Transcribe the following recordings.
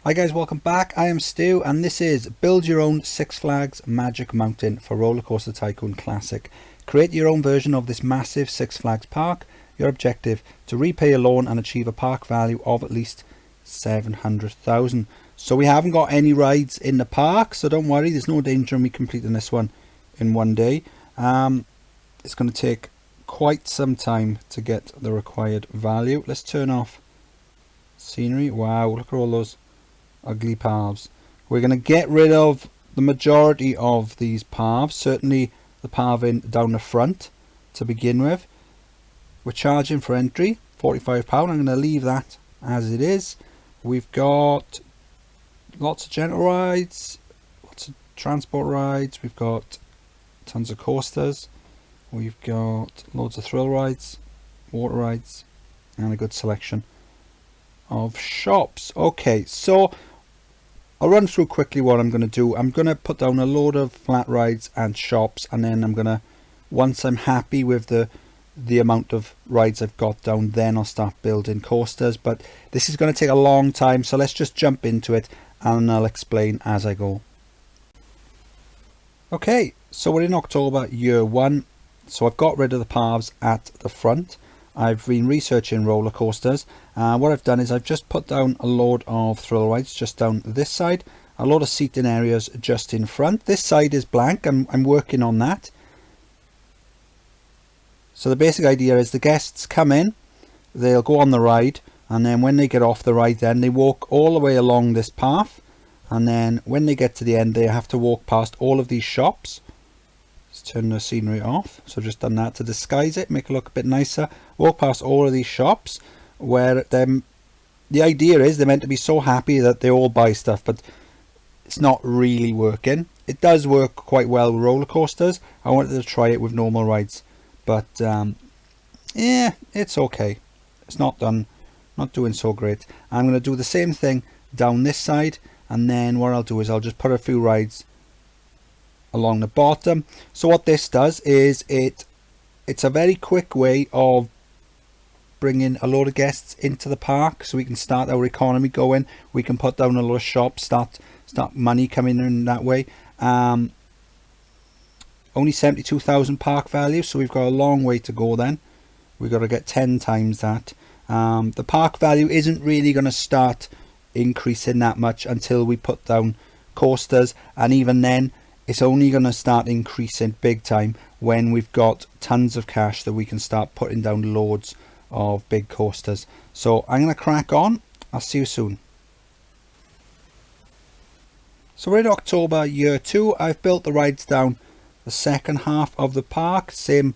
Hi guys, welcome back. I am Stu and this is Build Your Own Six Flags Magic Mountain for Roller Coaster Tycoon Classic. Create your own version of this massive Six Flags park. Your objective, to repay your loan and achieve a park value of at least 700,000. So we haven't got any rides in the park, so don't worry, there's no danger in me completing this one in one day. It's going to take quite some time to get the required value. Let's turn off scenery. Wow, look at all those ugly paths. We're going to get rid of the majority of these paths, certainly the pathing down the front to begin with. We're charging for entry £45. I'm going to leave that as it is. We've got lots of gentle rides, lots of transport rides, we've got tons of coasters, we've got loads of thrill rides, water rides, and a good selection of shops. Okay, so I'll run through quickly what I'm going to do. I'm going to put down a load of flat rides and shops, and then I'm going to, once I'm happy with the amount of rides I've got down, then I'll start building coasters. But this is going to take a long time, so let's just jump into it and I'll explain as I go. Okay, so we're in October, year one. So I've got rid of the paths at the front. I've been researching roller coasters. What I've done is I've just put down a load of thrill rides just down this side, a lot of seating areas just in front. This side is blank. I'm working on that. So the basic idea is the guests come in, they'll go on the ride, and then when they get off the ride, then they walk all the way along this path, and then when they get to the end, they have to walk past all of these shops. Let's turn the scenery off. So I've just done that to disguise it, make it look a bit nicer. Walk past all of these shops where the idea is they're meant to be so happy that they all buy stuff, but it's not really working. It does work quite well with roller coasters. I wanted to try it with normal rides, but yeah, it's okay. It's not doing so great. I'm going to do the same thing down this side, and then what I'll do is I'll just put a few rides along the bottom. So what this does is it's a very quick way of bringing a load of guests into the park, so we can start our economy going. We can put down a lot of shops, start money coming in that way. Only 72,000 park value, so we've got a long way to go. Then we've got to get 10 times that. The park value isn't really going to start increasing that much until we put down coasters, and even then it's only going to start increasing big time when we've got tons of cash that we can start putting down loads of big coasters. So I'm going to crack on. I'll see you soon. So we're in October, year two. I've built the rides down the second half of the park. Same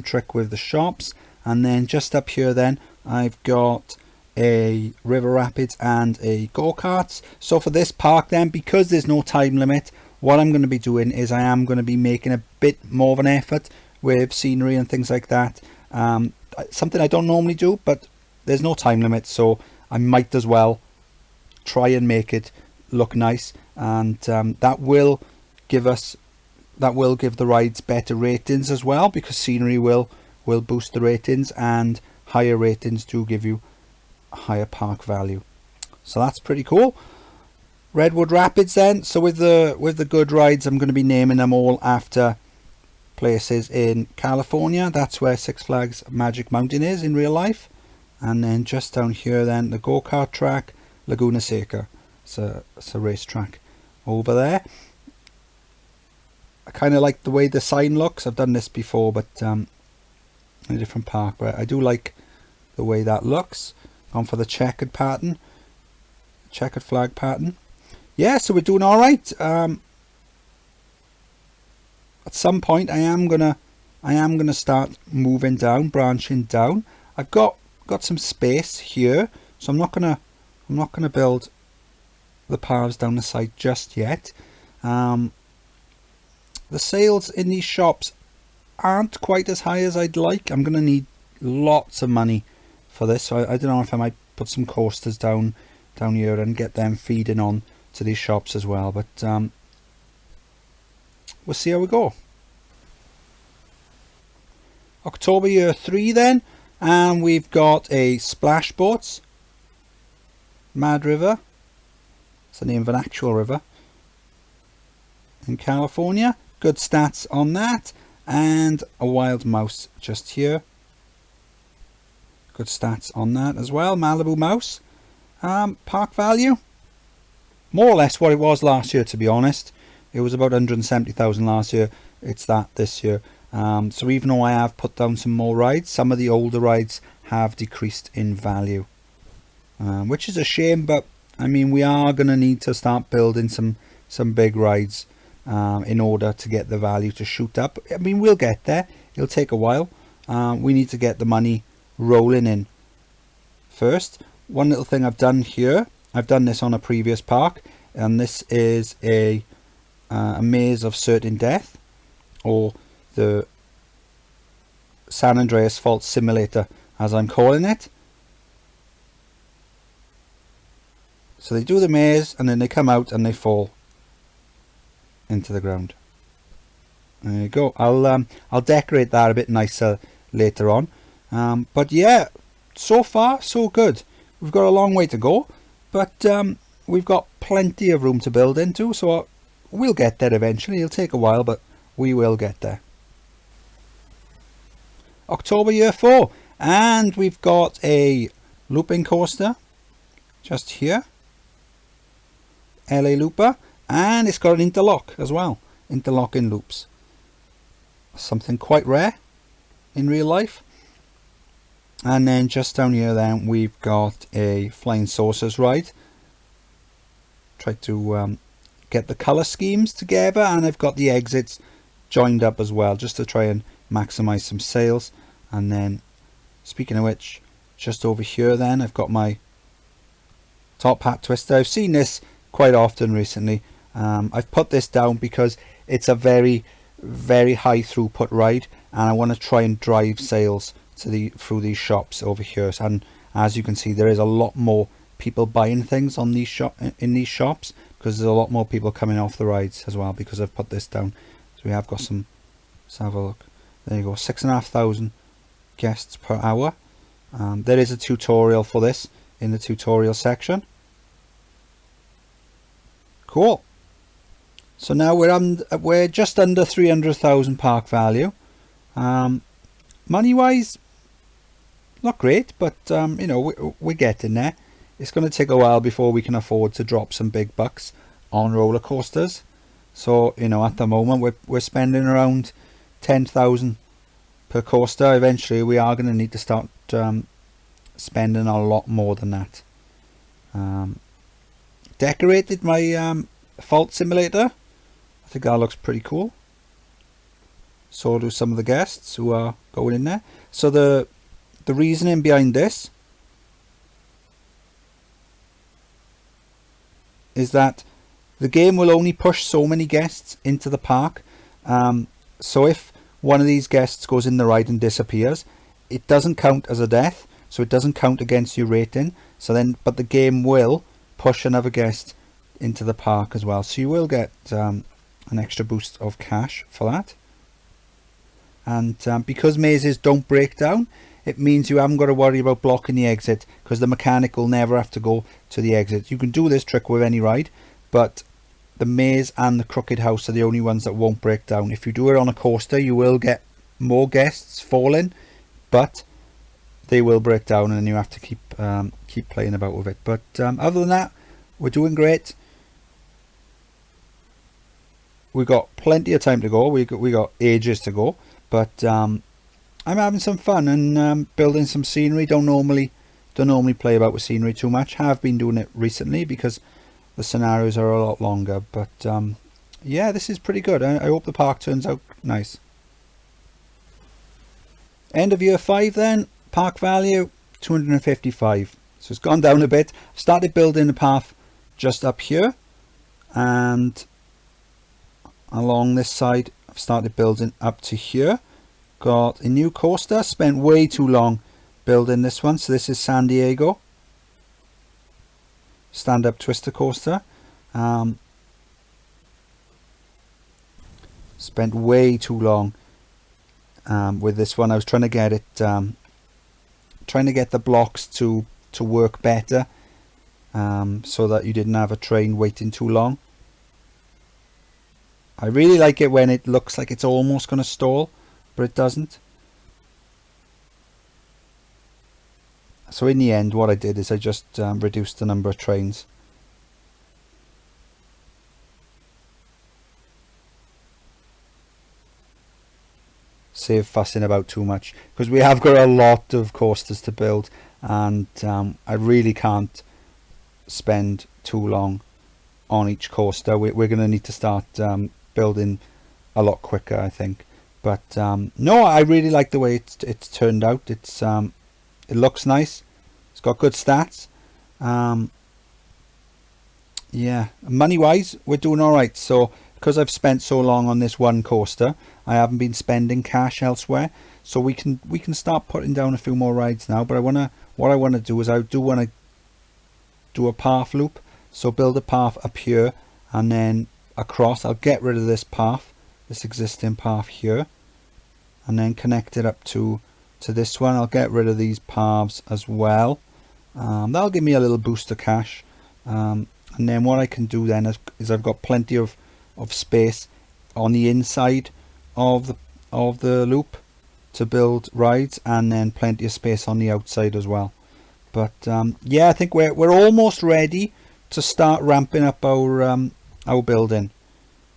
trick with the shops. And then just up here then I've got a river rapids and a go-karts. So for this park then, because there's no time limit, what I'm going to be doing is I am going to be making a bit more of an effort with scenery and things like that. Something I don't normally do, but there's no time limit, so I might as well try and make it look nice, and that will give the rides better ratings as well, because scenery will boost the ratings, and higher ratings do give you a higher park value. So that's pretty cool. Redwood Rapids then. So with the good rides, I'm going to be naming them all after places in California. That's where Six Flags Magic Mountain is in real life. And then just down here then, the go-kart track, Laguna Seca. It's a racetrack over there. I kind of like the way the sign looks. I've done this before, but in a different park, but I do like the way that looks. Gone for the checkered pattern, checkered flag pattern. Yeah, so we're doing all right. At some point I am gonna start moving down, branching down. I've got some space here, so I'm not gonna build the paths down the side just yet. The sales in these shops aren't quite as high as I'd like. I'm gonna need lots of money for this, so I don't know if I might put some coasters down here and get them feeding on to these shops as well, but we'll see how we go. October year 3 then, and we've got a splash boats, Mad River, It's the name of an actual river in California. Good stats on that. And a wild mouse just here. Good stats on that as well. Malibu mouse. Park value, more or less what it was last year, to be honest. It was about 170,000 last year. It's that this year. So even though I have put down some more rides, some of the older rides have decreased in value, which is a shame. But I mean, we are going to need to start building some big rides in order to get the value to shoot up. I mean, we'll get there. It'll take a while. We need to get the money rolling in first. One little thing I've done here, I've done this on a previous park, and this is a maze of certain death, or the San Andreas Fault Simulator, as I'm calling it. So they do the maze, and then they come out and they fall into the ground. There you go. I'll decorate that a bit nicer later on. But yeah, so far so good. We've got a long way to go, but we've got plenty of room to build into, so we'll get there eventually. It'll take a while, but we will get there. October year 4, and we've got a looping coaster just here, LA Looper, and it's got an interlock as well, interlocking loops, something quite rare in real life. And then just down here then we've got a flying saucers ride. Try to get the color schemes together, and I've got the exits joined up as well, just to try and maximize some sales. And then, speaking of which, just over here then I've got my top hat twister. I've seen this quite often recently. I've put this down because it's a very high throughput ride, and I want to try and drive sales to through these shops over here. And as you can see, there is a lot more people buying things on these in these shops, because there's a lot more people coming off the rides as well, because I've put this down. So we have got some, let's have a look. There you go, 6,500 guests per hour. There is a tutorial for this in the tutorial section. Cool. So now we're just under 300,000 park value. Money wise, not great, but you know, we're getting there. It's going to take a while before we can afford to drop some big bucks on roller coasters. So you know, at the moment we're spending around 10,000 per coaster. Eventually we are going to need to start spending a lot more than that. Decorated my fault simulator. I think that looks pretty cool. So do some of the guests who are going in there. So the reasoning behind this is that the game will only push so many guests into the park. So if one of these guests goes in the ride and disappears, it doesn't count as a death, so it doesn't count against your rating. So then, but the game will push another guest into the park as well, so you will get an extra boost of cash for that. And because mazes don't break down, it means you haven't got to worry about blocking the exit, because the mechanic will never have to go to the exit. You can do this trick with any ride, but the maze and the crooked house are the only ones that won't break down. If you do it on a coaster, you will get more guests falling, but they will break down, and then you have to keep playing about with it. But other than that, we're doing great. We've got plenty of time to go. We got ages to go, but I'm having some fun and building some scenery. Don't normally play about with scenery too much. Have been doing it recently because the scenarios are a lot longer. But yeah, this is pretty good. I hope the park turns out nice. End of year 5 then. Park value 255. So it's gone down a bit. I've started building the path just up here, and along this side I've started building up to here. Got a new coaster. Spent way too long building this one. So this is San Diego stand-up twister coaster. Spent way too long with this one. I was trying to get it trying to get the blocks to work better, so that you didn't have a train waiting too long. I really like it when it looks like it's almost going to stall, but it doesn't. So in the end, what I did is I just reduced the number of trains. Save fussing about too much, because we have got a lot of coasters to build, and I really can't spend too long on each coaster. We're going to need to start building a lot quicker, I think. But no, I really like the way it's turned out. It looks nice. It's got good stats. Yeah, money wise we're doing all right. So because I've spent so long on this one coaster, I haven't been spending cash elsewhere, so we can start putting down a few more rides now. But what I want to do is I do want to do a path loop, so build a path up here and then across. I'll get rid of this path, this existing path here, and then connect it up to this one. I'll get rid of these paths as well. That'll give me a little boost of cash, and then what I can do then is I've got plenty of space on the inside of the loop to build rides, and then plenty of space on the outside as well. But yeah, I think we're almost ready to start ramping up our building.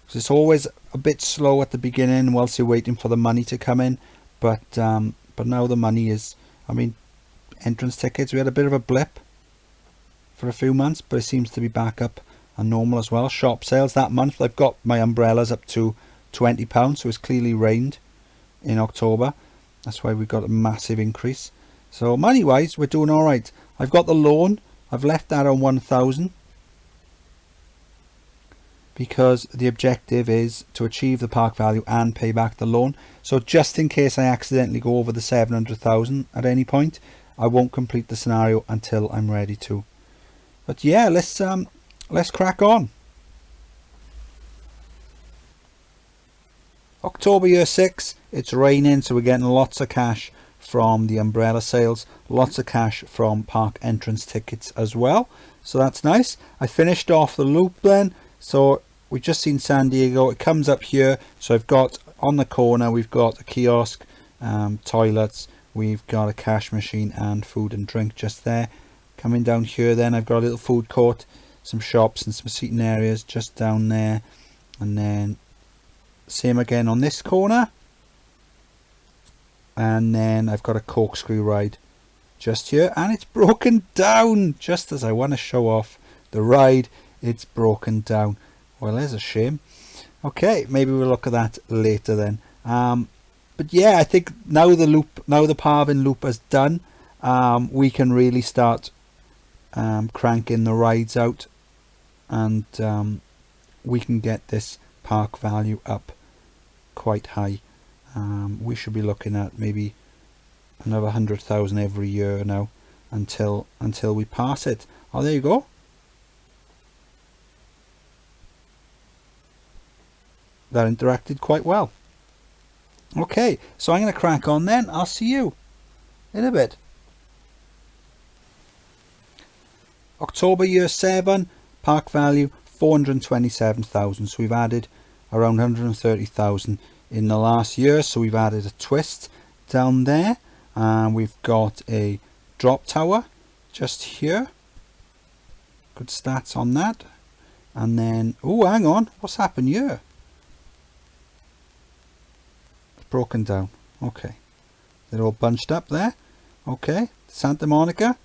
So it's always a bit slow at the beginning whilst you're waiting for the money to come in, but now the money is, I mean, entrance tickets, we had a bit of a blip for a few months, but it seems to be back up and normal as well. Shop sales that month, I've got my umbrellas up to £20, so it's clearly rained in October. That's why we've got a massive increase. So money wise we're doing all right. I've got the loan, I've left that on 1,000 because the objective is to achieve the park value and pay back the loan. So just in case I accidentally go over the 700,000 at any point, I won't complete the scenario until I'm ready to. But yeah, let's crack on. October year 6, it's raining, so we're getting lots of cash from the umbrella sales, lots of cash from park entrance tickets as well, so that's nice. I finished off the loop then, so we just seen San Diego. It comes up here, so I've got on the corner, we've got a kiosk, toilets, we've got a cash machine and food and drink just there. Coming down here then, I've got a little food court, some shops and some seating areas just down there, and then same again on this corner. And then I've got a corkscrew ride just here, and it's broken down just as I want to show off the ride. It's broken down. Well, there's a shame. Okay, maybe we'll look at that later then. But yeah, I think now the Parvin loop is done, we can really start cranking the rides out, and we can get this park value up quite high. We should be looking at maybe another 100,000 every year now until we pass it. Oh, there you go. That interacted quite well. Okay, so I'm going to crack on then. I'll see you in a bit. October year 7, park value 427,000. So we've added around 130,000 in the last year. So we've added a twist down there, and we've got a drop tower just here. Good stats on that. And then, oh, hang on, what's happened here? It's broken down. Okay, they're all bunched up there. Okay, Santa Monica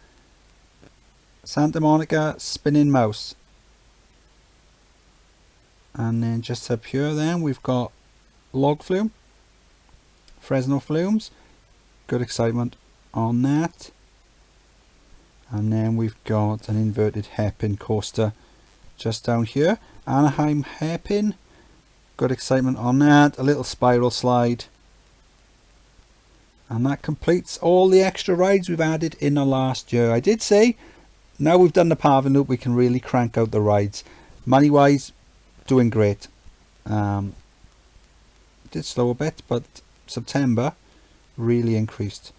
spinning mouse. And then just up here then we've got log flume, Fresno flumes, good excitement on that. And then we've got an inverted hairpin coaster just down here, Anaheim hairpin, good excitement on that. A little spiral slide, and that completes all the extra rides we've added in the last year. I did say now we've done the Parvin loop, we can really crank out the rides. Money wise, doing great. Did slow a bit, but September really increased.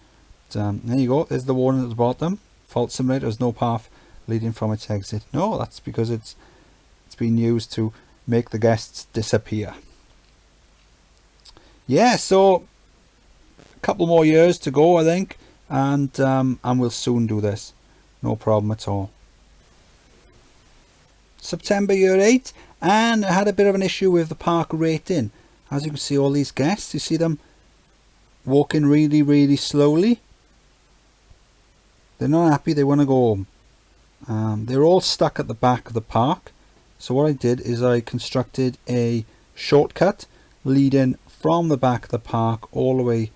There you go, there's the warning at the bottom. Fault simulator, there's no path leading from its exit. No, that's because it's been used to make the guests disappear. Yeah, so a couple more years to go, I think, and we'll soon do this. No problem at all. September year 8, and I had a bit of an issue with the park rating. As you can see, all these guests, you see them walking really, really slowly. They're not happy, they want to go home. They're all stuck at the back of the park. So what I did is I constructed a shortcut leading from the back of the park all the way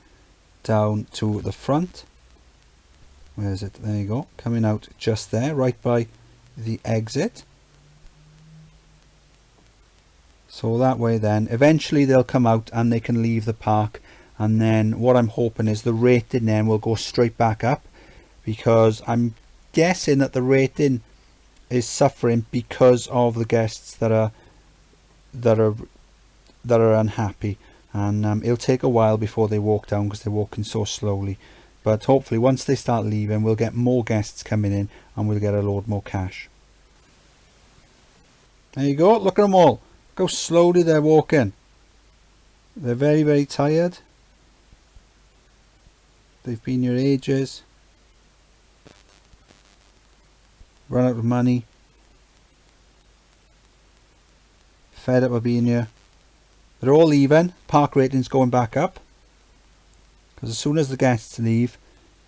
down to the front. Where is it? There you go. Coming out just there, right by the exit. So that way then, eventually they'll come out and they can leave the park. And then what I'm hoping is the rating then will go straight back up, because I'm guessing that the rating is suffering because of the guests that are unhappy, and it'll take a while before they walk down because they're walking so slowly. But hopefully once they start leaving, we'll get more guests coming in and we'll get a load more cash. There you go, look at them all. Look how slowly they're walking. They're very, very tired. They've been here ages. Run out of money. Fed up of being here. They're all leaving. Park rating's going back up, because as soon as the guests leave,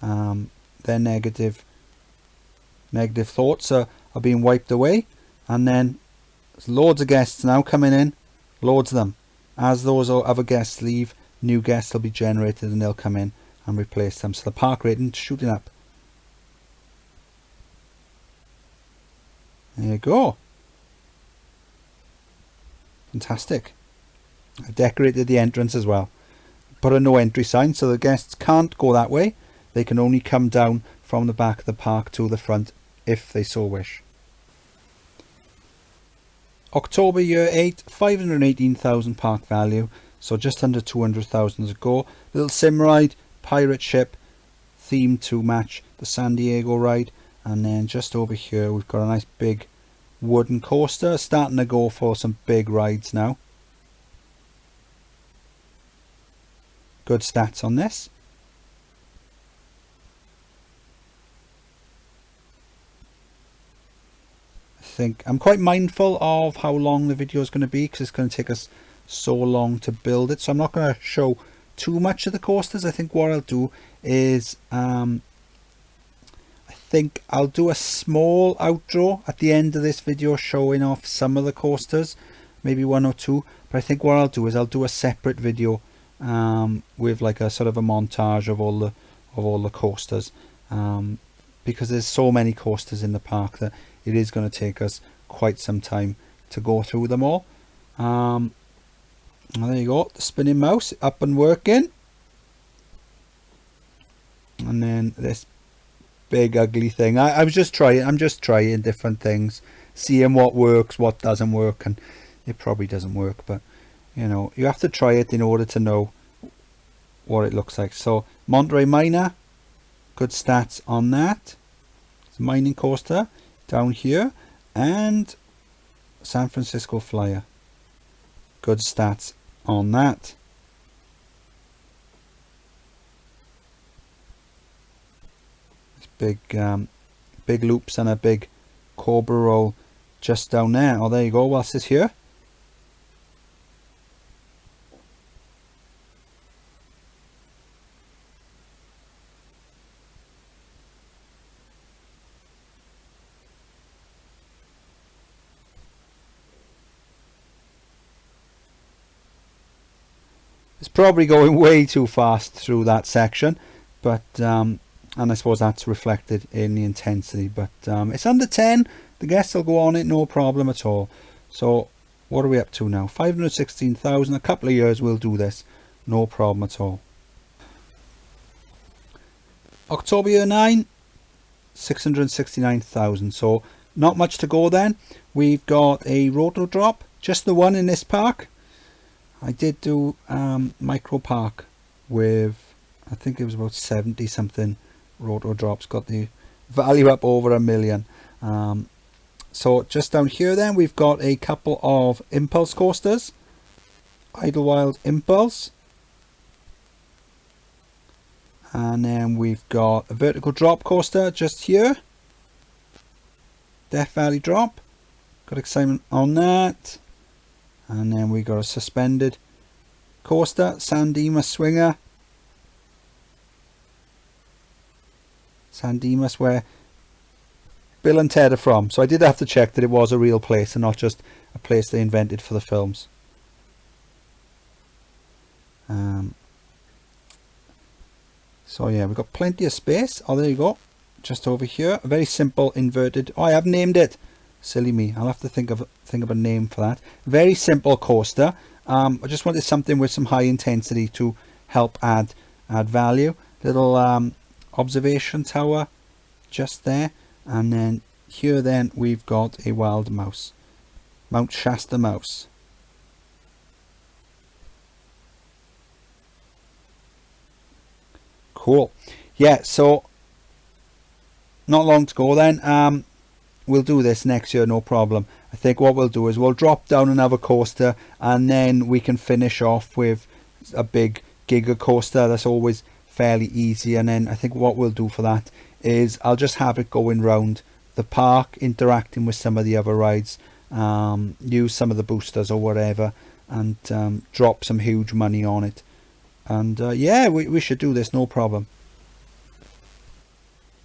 their negative thoughts are being wiped away, and then there's loads of guests now coming in, loads of them. As those other guests leave, new guests will be generated and they'll come in and replace them. So the park rating's shooting up. There you go. Fantastic. I decorated the entrance as well. Put a no entry sign so the guests can't go that way. They can only come down from the back of the park to the front if they so wish. October year 8, 518,000 park value. So just under 200,000 to go. Little sim ride, pirate ship, themed to match the San Diego ride. And then just over here we've got a nice big wooden coaster, starting to go for some big rides now. Good stats on this. I think I'm quite mindful of how long the video is going to be, because it's going to take us so long to build it, so I'm not going to show too much of the coasters. I think what I'll do is I think I'll do a small outro at the end of this video showing off some of the coasters, maybe one or two. But I think what I'll do is I'll do a separate video with like a sort of a montage of all the coasters, because there's so many coasters in the park that it is going to take us quite some time to go through them all. There you go, the spinning mouse up and working, and then this big ugly thing. I'm just trying different things, seeing what works, what doesn't work, and it probably doesn't work, but you know, you have to try it in order to know what it looks like. So Monterey Miner, good stats on that. It's a mining coaster down here, and San Francisco Flyer, good stats on that. Big loops and a big cobra roll just down there. Oh, there you go. What's this here? It's probably going way too fast through that section, but and I suppose that's reflected in the intensity, but it's under 10. The guests will go on it, no problem at all. So what are we up to now? 516,000. A couple of years we'll do this, no problem at all. October year 9, 669,000. So not much to go then. We've got a roto drop, just the one in this park. I did do micro park with, I think it was about 70 something roto drops, got the value up over $1 million. So just down here then we've got a couple of impulse coasters. Idlewild Impulse. And then we've got a vertical drop coaster just here. Death Valley Drop. Got excitement on that. And then we got a suspended coaster, Sandemus Swinger. Sandemus, where Bill and Ted are from. So I did have to check that it was a real place and not just a place they invented for the films. So yeah, we've got plenty of space. Oh, there you go. Just over here. A very simple inverted. Oh, I have named it. Silly me. I'll have to think of a name for that. Very simple coaster. I just wanted something with some high intensity to help add value. Little observation tower just there. And then here then we've got a wild mouse. Mount Shasta mouse. Cool. Yeah, so not long to go then. We'll do this next year, no problem. I think what we'll do is we'll drop down another coaster and then we can finish off with a big giga coaster. That's always fairly easy. And then I think what we'll do for that is I'll just have it going round the park, interacting with some of the other rides, use some of the boosters or whatever, and drop some huge money on it. And yeah, we should do this, no problem.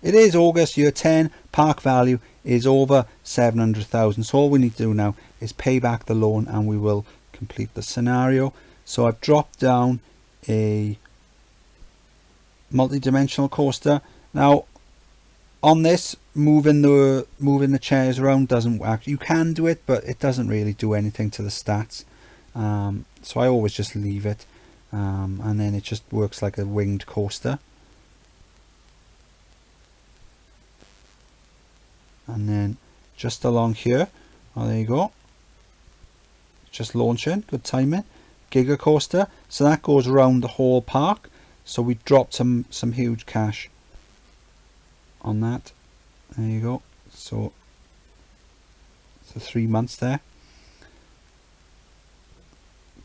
It is August, year 10. Park value is over 700,000. So all we need to do now is pay back the loan and we will complete the scenario. So I've dropped down a multi-dimensional coaster. Now on this, moving the chairs around doesn't work. You can do it, but it doesn't really do anything to the stats. So I always just leave it. And then it just works like a winged coaster. And then just along here, oh, there you go, just launching, good timing. Giga coaster, so that goes around the whole park. So we dropped some huge cash on that. There you go. So 3 months there,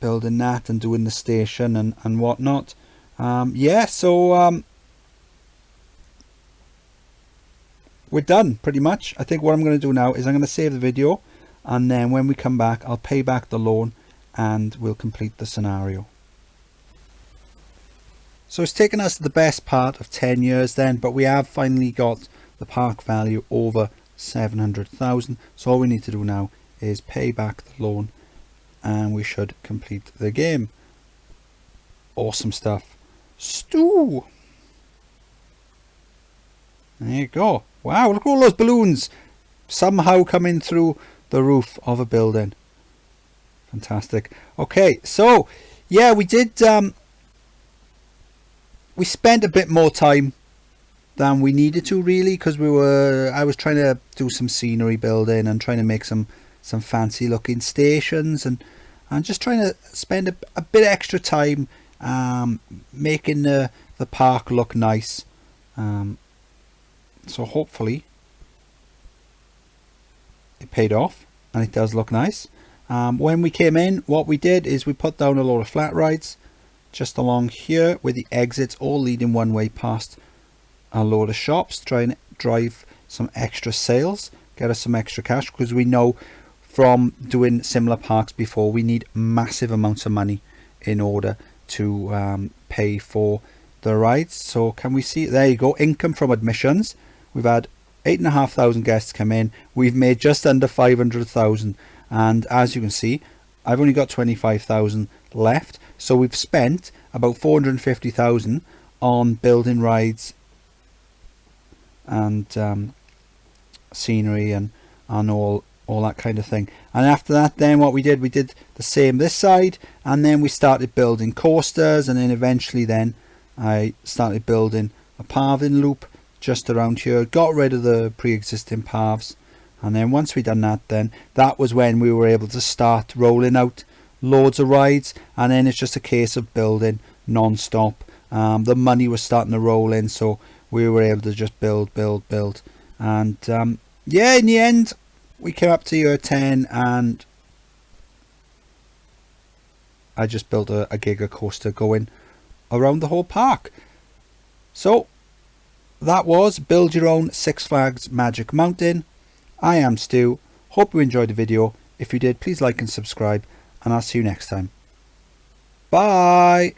building that and doing the station and whatnot. Yeah, so we're done pretty much. I think what I'm going to do now is I'm going to save the video, and then when we come back I'll pay back the loan and we'll complete the scenario. So it's taken us the best part of 10 years then, but we have finally got the park value over 700,000. So all we need to do now is pay back the loan and we should complete the game. Awesome stuff. Stew. There you go. Wow, look at all those balloons somehow coming through the roof of a building. Fantastic. Okay, so yeah, we did we spent a bit more time than we needed to, really, because I was trying to do some scenery building and trying to make some fancy looking stations and just trying to spend a bit extra time making the park look nice. So hopefully it paid off and it does look nice. When we came in, what we did is we put down a lot of flat rides just along here with the exits all leading one way past a load of shops, trying to drive some extra sales, get us some extra cash, because we know from doing similar parks before we need massive amounts of money in order to pay for the rides. So can we see, there you go, income from admissions. We've had 8,500 guests come in. We've made just under 500,000, and as you can see, I've only got 25,000 left. So we've spent about 450,000 on building rides and scenery and all that kind of thing. And after that, then what we did the same this side, and then we started building coasters, and then eventually then I started building a pathing loop just around here, got rid of the pre-existing paths, and then once we done that, then that was when we were able to start rolling out loads of rides, and then it's just a case of building non-stop. The money was starting to roll in, so we were able to just build, and yeah, in the end, we came up to year 10 and I just built a giga coaster going around the whole park. So that was build your own Six Flags Magic Mountain. I am Stu. Hope you enjoyed the video. If you did, please like and subscribe, and I'll see you next time. Bye.